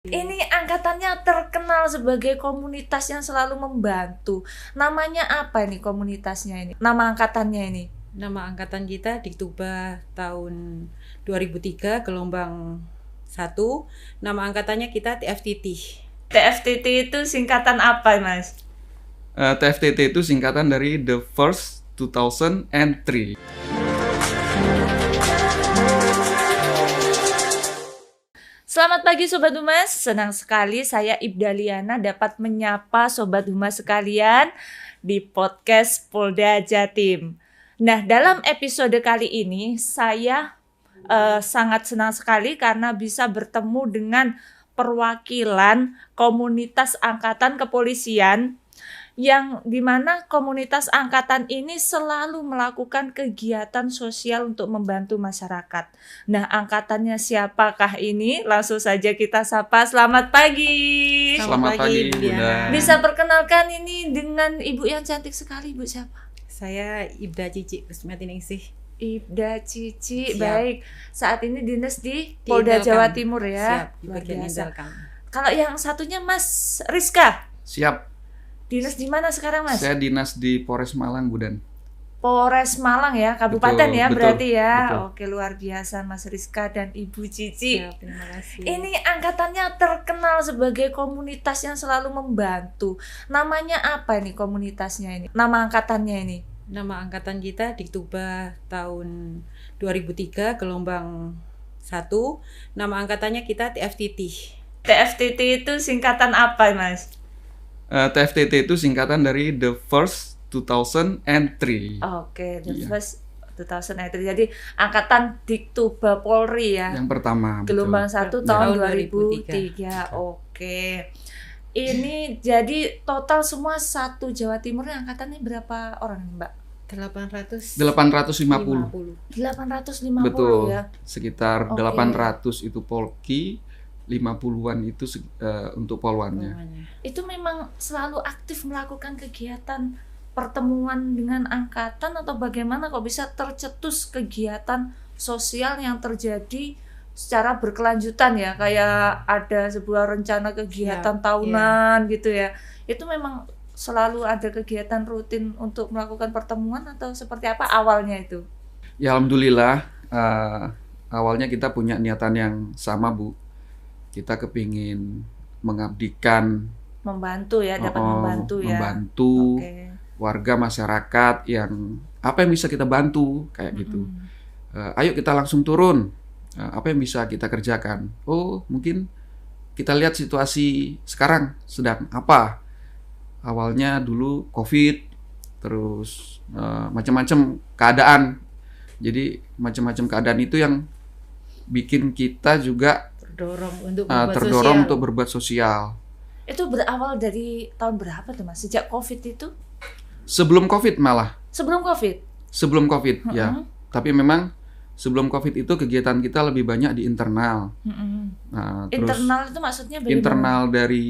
Ini angkatannya terkenal sebagai komunitas yang selalu membantu. Namanya apa ini komunitasnya ini? Nama angkatannya ini? Nama angkatan kita Diktuba tahun 2003 gelombang 1. Nama angkatannya kita TFTT. TFTT itu singkatan apa, Mas? TFTT itu singkatan dari The First 2003. Selamat pagi Sobat Humas, senang sekali saya Ibdaliana dapat menyapa Sobat Humas sekalian di podcast Polda Jatim. Nah, dalam episode kali ini saya sangat senang sekali karena bisa bertemu dengan perwakilan komunitas angkatan kepolisian yang dimana komunitas angkatan ini selalu melakukan kegiatan sosial untuk membantu masyarakat. Nah, angkatannya siapakah ini? Langsung saja kita sapa. Selamat pagi. Selamat pagi, Bunda. Bisa perkenalkan ini dengan ibu yang cantik sekali, Ibu siapa? Saya Ibda Cici Kusmiatiningsih. Ibda Cici, Siap. baik. Saat ini dinas di Polda Intelkam. Jawa Timur ya. Siap, di Luar bagian biasa. Intelkam. Kalau yang satunya Mas Rizka, Siap, dinas di mana sekarang, Mas? saya dinas di Polres Malang, Budan. Polres Malang ya, kabupaten Betul, ya betul, berarti ya. betul. Oke, luar biasa Mas Rizka dan Ibu Cici. Siap, terima kasih. Ini angkatannya terkenal sebagai komunitas yang selalu membantu. Namanya apa ini komunitasnya ini? Nama angkatannya ini? Nama angkatan kita Diktuba tahun 2003 gelombang 1. Nama angkatannya kita TFTT. TFTT itu singkatan apa, Mas? TFTT itu singkatan dari The First 2003. Oke, the Iya. first 2003. Jadi angkatan Diktuba Polri ya. Yang pertama, Gelombang betul. 1 tahun Tahun 2003. Oke. Ini jadi total semua satu Jawa Timur ini angkatannya berapa orang, Mbak? 850. 850 Betul. ya. Sekitar Oke. 800 itu Polki, 50-an itu untuk Polwannya. Itu memang selalu aktif melakukan kegiatan pertemuan dengan angkatan atau bagaimana kok bisa tercetus kegiatan sosial yang terjadi secara berkelanjutan ya, kayak ada sebuah rencana kegiatan Siap, tahunan gitu ya. Itu memang selalu ada kegiatan rutin untuk melakukan pertemuan atau seperti apa awalnya itu? Ya alhamdulillah, awalnya kita punya niatan yang sama, Bu. Kita kepingin mengabdikan, Membantu ya, dapat membantu ya. membantu Oke. warga masyarakat yang apa yang bisa kita bantu kayak gitu. Ayo kita langsung turun. Apa yang bisa kita kerjakan? Oh, mungkin kita lihat situasi sekarang sedang apa. Awalnya dulu COVID, terus macam-macam keadaan. Jadi macam-macam keadaan itu yang bikin kita juga Terdorong untuk berbuat sosial. untuk berbuat sosial. Itu berawal dari tahun berapa tuh Mas? Sejak COVID itu? Sebelum COVID malah. Sebelum COVID? Sebelum COVID, ya. Tapi memang sebelum COVID itu kegiatan kita lebih banyak di internal. Nah, terus Internal itu maksudnya bagaimana? internal dari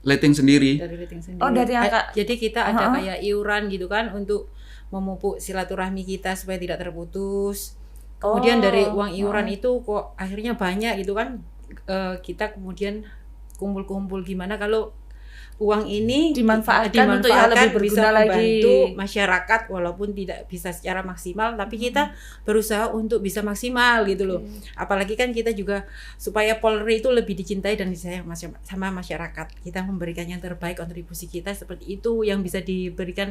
letting sendiri. Dari rating sendiri. Oh, dari angka. Jadi kita ada Heeh. kayak iuran gitu kan untuk memupuk silaturahmi kita supaya tidak terputus. Kemudian Oh, dari uang iuran itu kok akhirnya banyak gitu kan. Kita kemudian kumpul-kumpul gimana kalau uang ini Dimanfaatkan untuk yang lebih bisa berguna lagi. membantu masyarakat walaupun tidak bisa secara maksimal, tapi kita berusaha untuk bisa maksimal gitu loh. Apalagi kan kita juga supaya Polri itu lebih dicintai dan disayang sama masyarakat. Kita memberikan yang terbaik, kontribusi kita seperti itu yang bisa diberikan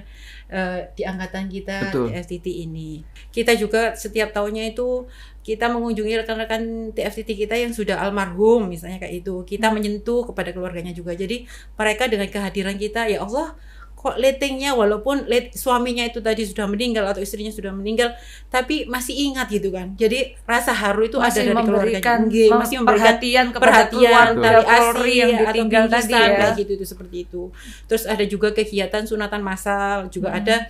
di angkatan kita Betul. TFTT ini. Kita juga setiap tahunnya itu kita mengunjungi rekan-rekan TFTT kita yang sudah almarhum misalnya kayak itu. Kita menyentuh kepada keluarganya juga. Jadi mereka dengan kehadiran kita, ya Allah, kok lettingnya walaupun suaminya itu tadi sudah meninggal atau istrinya sudah meninggal, tapi masih ingat gitu kan. Jadi rasa haru itu Masih ada dari memberikan keluarganya. Masih memberikan perhatian kepada perhatian keluarga tali Polri yang asih ditinggal atau tadi bingkisan, ya. kayak gitu itu seperti itu. Terus ada juga kegiatan sunatan massal juga ada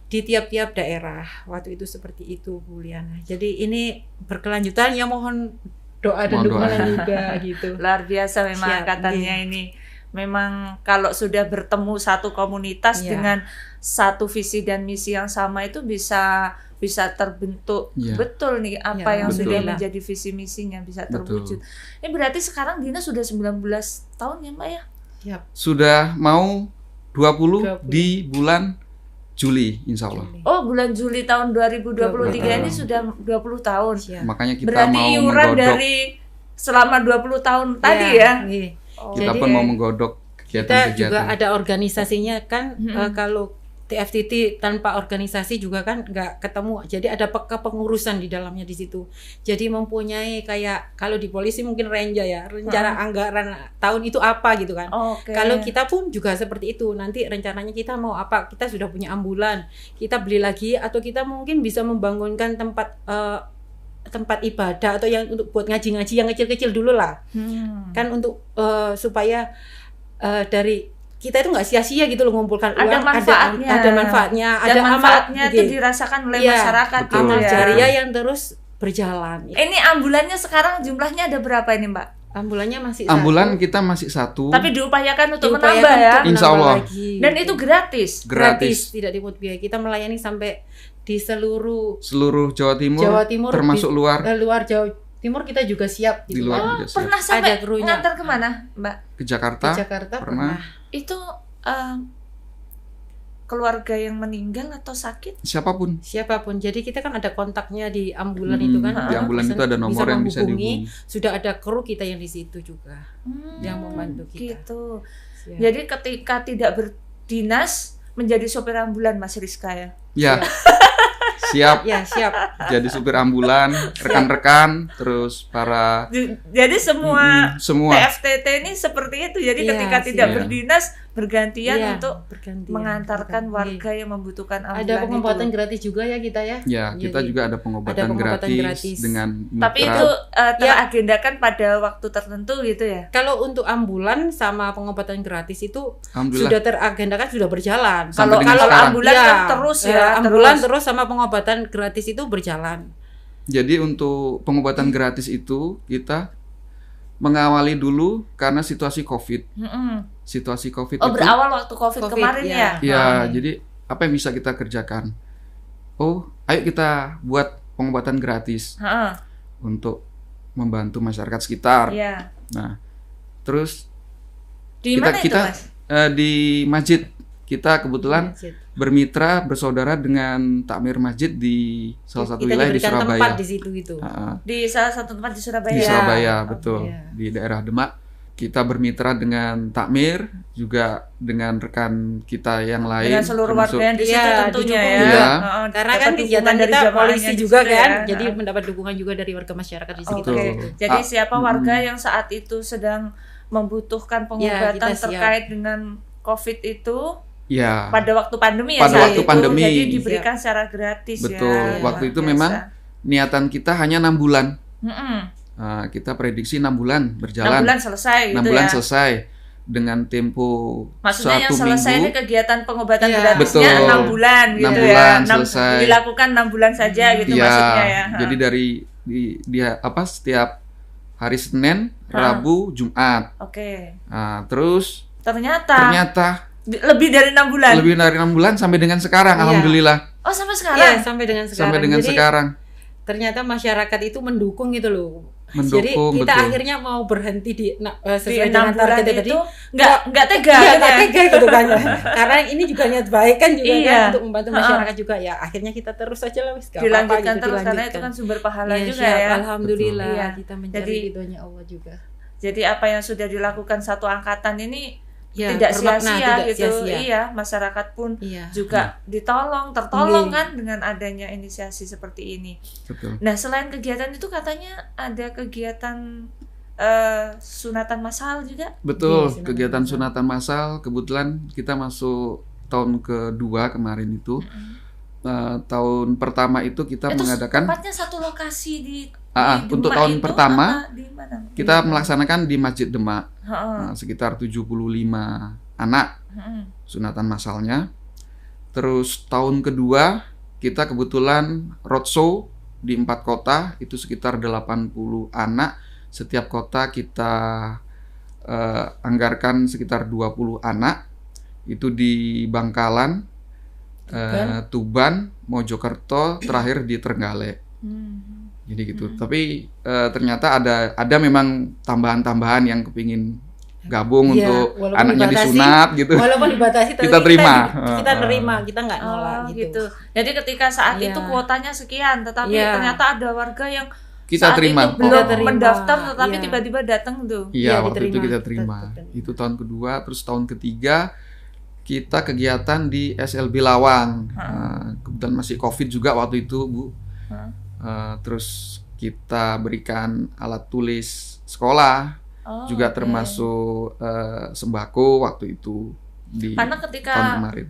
di tiap-tiap daerah. Waktu itu seperti itu, Bu Liana. Jadi ini berkelanjutan ya, mohon doa dan Mohon doa. dukungan juga gitu. Luar biasa memang Siap, angkatannya ini. Memang kalau sudah bertemu satu komunitas Iya. dengan satu visi dan misi yang sama itu bisa bisa terbentuk Iya. betul nih apa Ya, yang sudah alhamdulillah. menjadi visi misinya bisa Betul. terwujud. Ini berarti sekarang Dina sudah 19 tahun ya Mbak ya? Siap. Sudah mau 20 20. di bulan Juli, insya Allah. Oh, bulan Juli tahun 2023 ini Betul. sudah 20 tahun. Siap. Makanya kita Berarti mau iuran menggodok, dari selama 20 tahun tadi ya? Iya. Oh, kita Jadi, pun mau menggodok Kita juga kegiatan-kegiatan. ada organisasinya kan. Mm-mm. Kalau TFTT tanpa organisasi juga kan nggak ketemu. Jadi ada kepengurusan di dalamnya di situ. Jadi mempunyai kayak kalau di polisi mungkin renja ya, rencana anggaran tahun itu apa gitu kan. Oke. Kalau kita pun juga seperti itu. Nanti rencananya kita mau apa? Kita sudah punya ambulan, kita beli lagi atau kita mungkin bisa membangunkan tempat ibadah atau yang untuk buat ngaji-ngaji yang kecil-kecil dulu lah. Kan untuk supaya dari kita itu nggak sia-sia gitu loh ngumpulkan Ada uang, manfaatnya. ada manfaatnya, Dan ada manfaatnya amal, itu gitu. dirasakan oleh Iya, masyarakat betul. amal gitu ya. jariah yang terus berjalan. Ini ambulannya sekarang jumlahnya ada berapa ini Mbak? Ambulannya masih Ambulan kita masih satu, Tapi diupayakan untuk Diupayakan menambah ya. untuk Insya menambah Allah. lagi, Dan gitu. itu gratis. gratis. Tidak dipungut biaya. Kita melayani sampai di seluruh Seluruh Jawa Timur, Jawa Timur, termasuk luar, luar Jawa Timur kita juga siap di gitu. luar kan. juga siap. Pernah sampai Ada krunya. ngantar kemana Mbak? Ke Jakarta, Di Jakarta pernah. Itu keluarga yang meninggal atau sakit? Siapapun. Siapapun. Jadi kita kan ada kontaknya di ambulan Hmm, itu kan. di ambulan itu ada nomor yang bisa menghubungi. dihubungi. Sudah ada kru kita yang di situ juga. Yang membantu kita. Gitu. Siap. Jadi ketika tidak berdinas menjadi sopir ambulan Mas Rizka ya. Ya, siap Ya, siap. jadi supir ambulan, rekan-rekan, terus para Jadi semua semua. TFTT ini seperti itu. Jadi Iya, ketika tidak siap. berdinas bergantian Iya, untuk bergantian. mengantarkan Bergantian. warga yang membutuhkan ambulan Ada pengobatan itu. gratis juga ya kita ya. Ya, kita Jadi, juga ada pengobatan, pengobatan gratis, gratis. dengan Tapi mitra. itu teragendakan pada waktu tertentu gitu ya. Kalau untuk ambulan sama pengobatan gratis itu Alhamdulillah. sudah teragendakan, sudah berjalan. Sampai dengan Kalau sekarang. ambulan Ya, kan terus ya, ambulan terus. terus sama pengobatan gratis itu berjalan. Jadi untuk pengobatan gratis itu kita mengawali dulu karena situasi COVID. Mm-mm. Situasi COVID Oh, itu berawal waktu COVID COVID, kemarin ya. ya. ya, Ah. jadi apa yang bisa kita kerjakan? Oh, ayo kita buat pengobatan gratis Heeh. untuk membantu masyarakat sekitar. Iya. Nah, terus Di Kita- mana itu, kita- Mas? di masjid kita kebetulan Masjid. bermitra bersaudara dengan takmir masjid di salah satu Kita wilayah di diberikan Surabaya. tempat di situ gitu. Di salah satu tempat di Surabaya. Di Iya. Surabaya, betul. Iya. Di daerah Demak. Kita bermitra dengan takmir, juga dengan rekan kita yang lain. Dengan seluruh termasuk- warga yang di situ Iya, tentunya didukung ya. juga. Heeh, Karena dapat kan dukungan kegiatan dari kita jamaahnya polisi di juga situ kan, ya. jadi Heeh. mendapat dukungan juga dari warga masyarakat di sekitar Oke. situ. Jadi Ah, siapa warga yang saat itu sedang membutuhkan pengobatan kita siap. terkait dengan COVID itu Ya, pada waktu pandemi ya Pada saat waktu itu. pandemi. Jadi diberikan secara gratis betul. ya. Waktu Luar itu biasa. memang niatan kita hanya 6 bulan. Mm-mm. Nah, kita prediksi 6 bulan 6 berjalan. bulan selesai 6 gitu bulan ya. selesai dengan tempo Maksudnya yang 1 selesai minggu. ini kegiatan pengobatan Iya. gratisnya Betul. 6 bulan gitu 6 ya. bulan 6 selesai. dilakukan 6 bulan saja gitu Ya, maksudnya ya. jadi dari setiap hari Senin, Rabu, Jumat. Oke. Nah, terus Ternyata ternyata lebih dari 6 bulan. lebih dari 6 bulan sampai dengan sekarang, Iya. alhamdulillah. Oh, sampai Iya, sekarang. sampai dengan sekarang. Sampai dengan Jadi, sekarang ternyata masyarakat itu mendukung gitu loh. mendukung, Jadi kita betul. akhirnya mau berhenti di Di sesuai 6 dengan bulan target tadi. itu nggak tega Iya, gitu nggak ya. tega gitu kan. Karena ini juga niat baik kan juga Iya. kan untuk membantu Ha-ha. masyarakat juga ya. Akhirnya kita terus aja lah wis, nggak apa-apa Dilanjutkan gitu, terus karena itu dilanjutkan. kan sumber pahala Iya, juga siap. ya. Alhamdulillah Betul. Iya. kita mencari Jadi- ridhonya Allah juga. Jadi apa yang sudah dilakukan satu angkatan ini Ya, tidak bermakna, sia-sia tidak gitu. sia-sia. Iya, masyarakat pun Iya. juga tertolong Iya. kan dengan adanya inisiasi seperti ini. Betul. Nah, selain kegiatan itu katanya ada kegiatan sunatan massal juga. Betul, Iya, sunatan kegiatan massal. sunatan massal kebetulan kita masuk tahun kedua kemarin itu. Tahun pertama itu kita Itu mengadakan tempatnya satu lokasi di untuk Demak tahun itu pertama, apa di mana? kita melaksanakan di Masjid Demak. Heeh. Sekitar 75 anak Heeh. sunatan massalnya. Terus tahun kedua kita kebetulan roadshow di 4 kota, itu sekitar 80 anak. Setiap kota kita anggarkan sekitar 20 anak. Itu di Bangkalan, Tuban, Mojokerto, terakhir di Trenggalek. Jadi gitu. Tapi ternyata ada memang tambahan-tambahan yang kepingin gabung Iya, untuk walaupun anaknya dibatasi, disunat gitu. Walaupun dibatasi, tapi Kita terima. kita nerima, kita nggak nolak Oh, gitu. Jadi ketika saat Iya. itu kuotanya sekian, tetapi Iya. ternyata ada warga yang Kita saat terima. itu belum Kita terima. mendaftar, tetapi Iya. tiba-tiba datang tuh. Iya, Iya, waktu itu diterima. kita terima. Kita- Itu tahun kedua, terus tahun ketiga kita kegiatan di SLB Lawang. Kebetulan masih COVID juga waktu itu, Bu. Terus kita berikan alat tulis sekolah, Oh, juga oke. termasuk sembako waktu itu di Karena ketika tahun kemarin.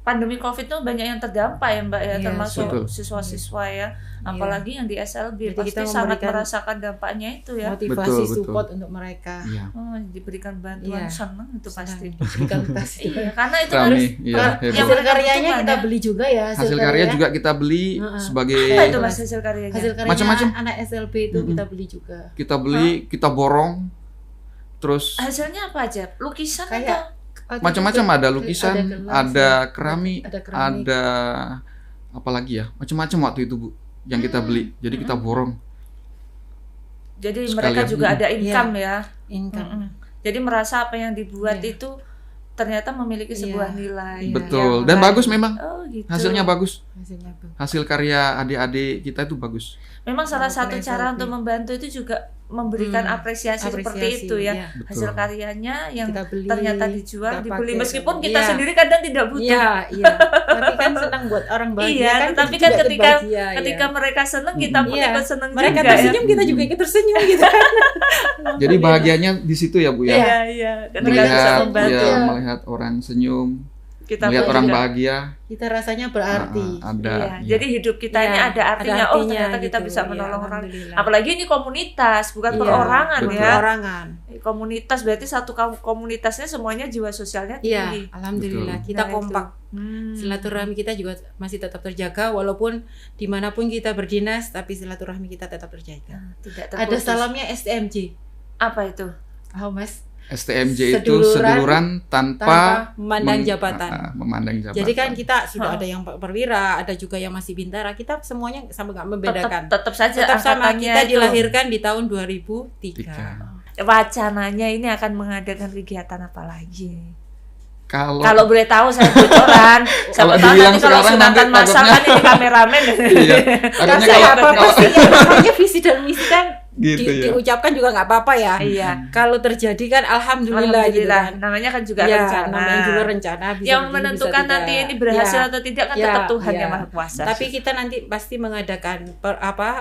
pandemi COVID tuh banyak yang terdampak ya Mbak ya, Iya, termasuk betul. siswa-siswa ya, apalagi yang di SLB Jadi pasti kita sangat memberikan merasakan dampaknya itu ya. Motivasi, Betul. support untuk mereka. Iya. Oh, diberikan bantuan Iya. seneng itu pasti. Diberikan tas itu. Iya, karena itu Rame, harus iya, yang hebat. Hasil mereka karyanya butuhkan kita ya. beli juga ya. Hasil karya juga kita beli sebagai Apa itu Mas hasil karyanya? Hasil karyanya Macam-macam. anak SLB itu kita beli juga. kita beli, kita borong, terus Hasilnya apa aja? Lukisan Kayak atau macam-macam, ada lukisan, gelas, ada ya. keramik, Ada keramik. ada apa lagi ya, macam-macam waktu itu Bu, yang kita beli. Jadi kita borong. jadi Sekalian. mereka juga ada income ya. income. Mm-mm. Jadi merasa apa yang dibuat Iya. itu ternyata memiliki sebuah Iya. nilai. Iya. Betul. yang Dan baik. bagus memang. Oh gitu. Hasilnya bagus. Hasilnya bagus. Hasil karya adik-adik kita itu bagus. Memang salah Sama satu kayak cara selfie. untuk membantu itu juga memberikan apresiasi seperti itu ya. iya. Betul. Hasil karyanya yang Kita beli, ternyata dijual, kita dibeli pakai. meskipun kita Iya. sendiri kadang tidak butuh. Iya, iya. Tapi kan senang buat orang bahagia Iya, kan. tetapi kita kan juga ketika bahagia, ketika ya. mereka seneng, kita pun Iya. ikut seneng Mereka juga tersenyum, kita juga ikut tersenyum gitu kan. Jadi bahagianya di situ ya Bu ya. ya. Iya, iya. Ketika bisa Melihat membantu, ya, melihat orang senyum, kita melihat pun orang juga- bahagia. Kita rasanya berarti. Ada. Iya, iya. jadi hidup kita ini Iya, ada artinya. Oh, ternyata kita gitu. bisa Iya, menolong orang. alhamdulillah. Apalagi ini komunitas, bukan Iya, perorangan betul. ya. Perorangan. Komunitas berarti satu komunitasnya semuanya jiwa sosialnya Iya, tinggi. alhamdulillah Betul. kita Nah, itu. kompak. Silaturahmi kita juga masih tetap terjaga walaupun dimanapun kita berdinas, tapi silaturahmi kita tetap terjaga. Tidak Ada terputus. salamnya STMJ. Apa itu? Oh Mas, STMJ itu seduluran tanpa memandang jabatan. memandang jabatan. Jadi kan kita sudah ada yang perwira, ada juga yang masih bintara. Kita semuanya sama nggak membedakan. Tetap saja Tetap sama. angkatannya Kita itu. dilahirkan di tahun 2003. Tiga. Wacananya ini akan mengadakan kegiatan apa lagi? Kalau Kalau boleh tahu saya bocoran. Siapa Kalau tahu dibilang nanti kalau sekarang sunatan nanti masal kan takutnya- ini kameramen. iya, Kan adanya saya kalau- Apa-apa sih yang namanya visi dan misi kan Gitu ya. diucapkan juga nggak apa-apa ya. Iya. Kalau terjadi kan alhamdulillah, gitu Alhamdulillah. kan. Namanya kan juga Ya, rencana. namanya juga rencana. Bisa Yang begini, menentukan bisa nanti tidak. ini berhasil Ya. atau tidak kan Ya, tetap Tuhan ya. yang Maha Kuasa. Tapi kita nanti pasti mengadakan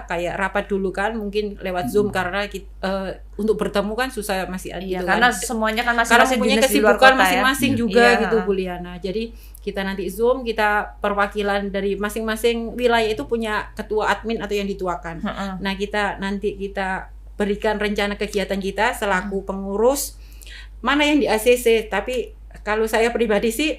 kayak rapat dulu kan, mungkin lewat Zoom karena untuk bertemu kan susah masih iya, gitu karena kan. semuanya kan Karena masing-masing mempunyai dinas di luar kesibukan kota ya. masing-masing juga Iya. gitu Bu Liana. Jadi kita nanti Zoom, kita perwakilan dari masing-masing wilayah itu punya ketua admin atau yang dituakan. Heeh. Nah, kita berikan rencana kegiatan kita selaku pengurus mana yang di ACC. Tapi kalau saya pribadi sih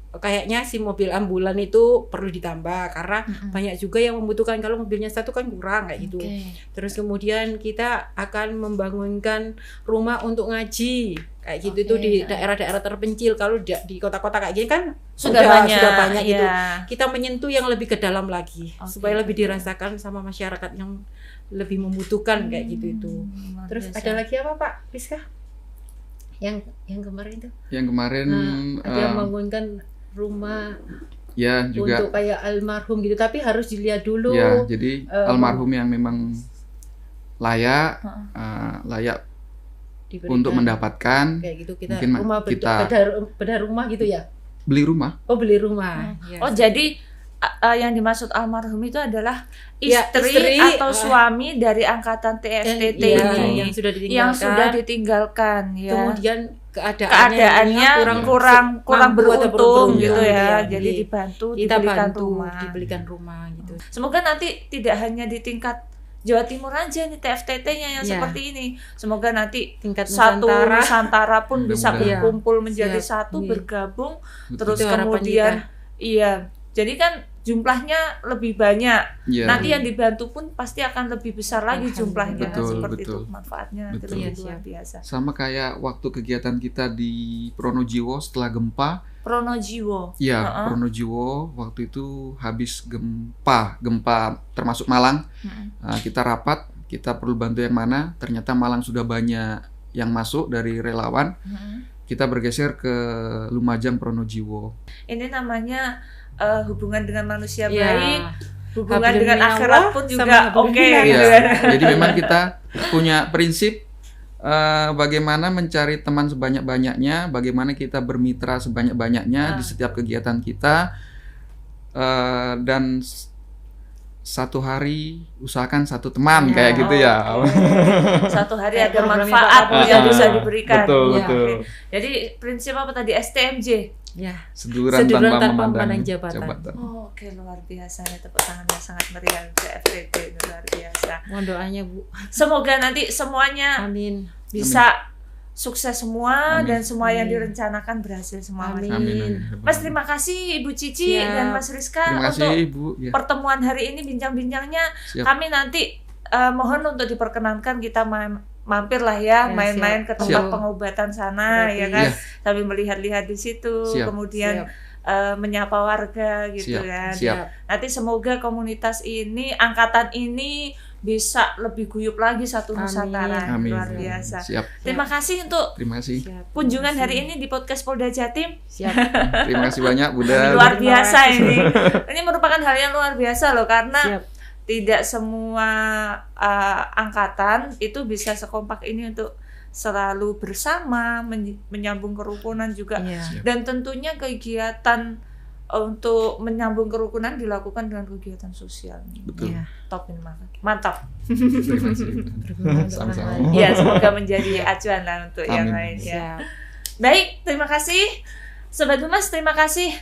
kayaknya si mobil ambulan itu perlu ditambah karena banyak juga yang membutuhkan. Kalau mobilnya satu kan kurang kayak gitu. Oke. Terus kemudian kita akan membangunkan rumah untuk ngaji kayak gitu Oke, itu di ya. daerah-daerah terpencil. Kalau di kota-kota kayak gini kan Sudah sudah banyak gitu. iya. Kita menyentuh yang lebih ke dalam lagi Oke, supaya lebih oke. dirasakan sama masyarakat yang lebih membutuhkan kayak gitu itu. Luar Terus biasa. ada lagi apa Pak Rizka? Yang kemarin itu yang kemarin ada yang membangunkan rumah ya juga untuk kayak almarhum gitu, tapi harus dilihat dulu. ya, jadi eh, almarhum yang memang layak layak diberikan untuk mendapatkan kayak gitu kita mungkin rumah kita- bedah rumah gitu ya. beli rumah. Oh, beli rumah. Ya. Oh, jadi yang dimaksud almarhum itu adalah Ya, istri, istri, atau suami dari angkatan TFTT Iya, ini yang sudah ditinggalkan. yang sudah ditinggalkan ya. Kemudian keadaannya kurang mampu atau beruntung beruntung, gitu ya. iya. Jadi dibantu kita dibelikan bantu rumah. dibelikan rumah gitu. Semoga nanti tidak hanya di tingkat Jawa Timur aja nih TFTT-nya yang Iya. seperti ini. Semoga nanti Tingkat satu Nusantara. Nusantara pun bisa Mudah-mudahan. berkumpul menjadi Siap. satu, Iya. bergabung, Betul. terus Itu harapan kemudian kita. iya. Jadi kan jumlahnya lebih banyak. Iya. Nanti yang dibantu pun pasti akan lebih besar lagi jumlahnya. Betul, Seperti betul. itu manfaatnya nanti Betul. lebih Iya, luar siap. biasa. Sama kayak waktu kegiatan kita di Pronojiwo setelah gempa. Pronojiwo. Ya, Heeh. Pronojiwo waktu itu habis gempa termasuk Malang. Heeh. Kita rapat, kita perlu bantu yang mana. Ternyata Malang sudah banyak yang masuk dari relawan. Heeh. Kita bergeser ke Lumajang Pronojiwo. Ini namanya hubungan dengan manusia Ya. baik, hubungan Hablum dengan minallah akhirat pun sama juga hablum oke minnas. gitu Iya, kan. jadi memang kita punya prinsip bagaimana mencari teman sebanyak-banyaknya, bagaimana kita bermitra sebanyak-banyaknya di setiap kegiatan kita, dan satu hari usahakan satu teman kayak gitu ya. Oke. Satu hari Kayak ada program manfaat Pak yang Prabowo. bisa diberikan. Betul, Iya, betul. oke. Jadi prinsip apa tadi? STMJ. Ya. Seduluran Seduluran tanpa tanpa memandang memandang jabatan. Oh, oke, luar biasa nih, tepuk tangannya sangat meriah untuk FTT, luar biasa. Mohon doanya Bu. Semoga nanti semuanya Amin. bisa sukses semua Amin. dan semua yang Amin. direncanakan berhasil semua. Mas. Amin. Mas, terima kasih Ibu Cici Siap. dan Mas Rizka Terima untuk kasih Bu. Ya, pertemuan hari ini, bincang-bincangnya. siap. Kami nanti mohon untuk diperkenankan kita mampir lah ya, Ya, main-main siap. ke tempat Siap. pengobatan sana, ya kan, Iya. sambil melihat-lihat di situ, Siap. kemudian Siap. menyapa warga gitu Siap. kan. Siap. Nanti semoga komunitas ini, angkatan ini bisa lebih guyup lagi satu Amin. Nusantara. Amin. Luar biasa. Siap. Terima kasih untuk Terima kasih. Siap. kunjungan hari ini di podcast Polda Jatim. Siap. Terima kasih banyak Bunda. Luar Terima biasa kasih. ini. Ini merupakan hal yang luar biasa loh, karena Siap. tidak semua angkatan itu bisa sekompak ini untuk selalu bersama, menyambung kerukunan juga. Iya. Dan tentunya kegiatan untuk menyambung kerukunan dilakukan dengan kegiatan sosial. Betul. Iya. Top ini, mantap. Terima kasih. Berguna untuk Sama-sama. orang lain. Ya, semoga menjadi acuan lah untuk yang Amin. lain ya. Siap. Baik, terima kasih Sobat Humas, terima kasih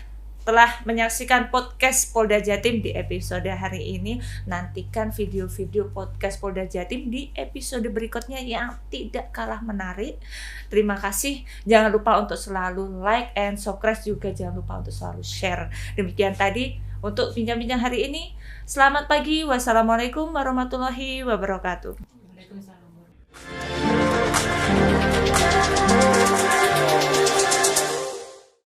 telah menyaksikan podcast Polda Jatim di episode hari ini. Nantikan video-video podcast Polda Jatim di episode berikutnya yang tidak kalah menarik. Terima kasih. Jangan lupa untuk selalu like and subscribe, juga jangan lupa untuk selalu share. Demikian tadi untuk bincang-bincang hari ini. Selamat pagi. Wassalamualaikum warahmatullahi wabarakatuh.